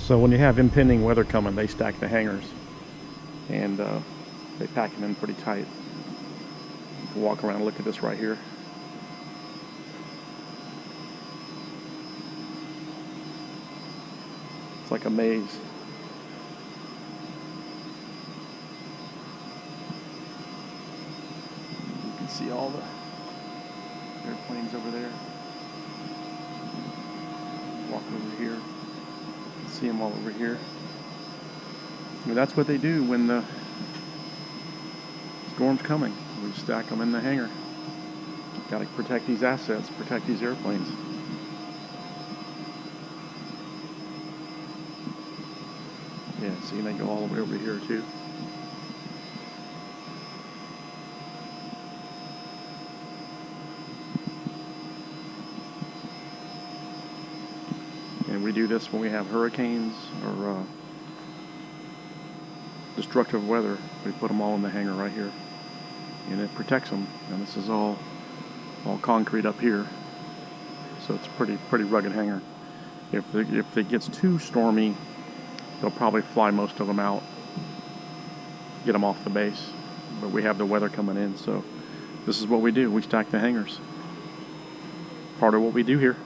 So when you have impending weather coming, they stack the hangars, and they pack them in pretty tight. You can walk around and look at this right here. It's like a maze. You can see all the airplanes over there. Walk over here. See them all over here. I mean, that's what they do when the storm's coming. We stack them in the hangar. Got to protect these assets, protect these airplanes. Yeah, see, they go all the way over here too. And we do this when we have hurricanes or destructive weather. We put them all in the hangar right here, and it protects them. And this is all concrete up here, so it's a pretty rugged hangar. If it gets too stormy, they'll probably fly most of them out, get them off the base. But we have the weather coming in, so this is what we do. We stack the hangars. Part of what we do here.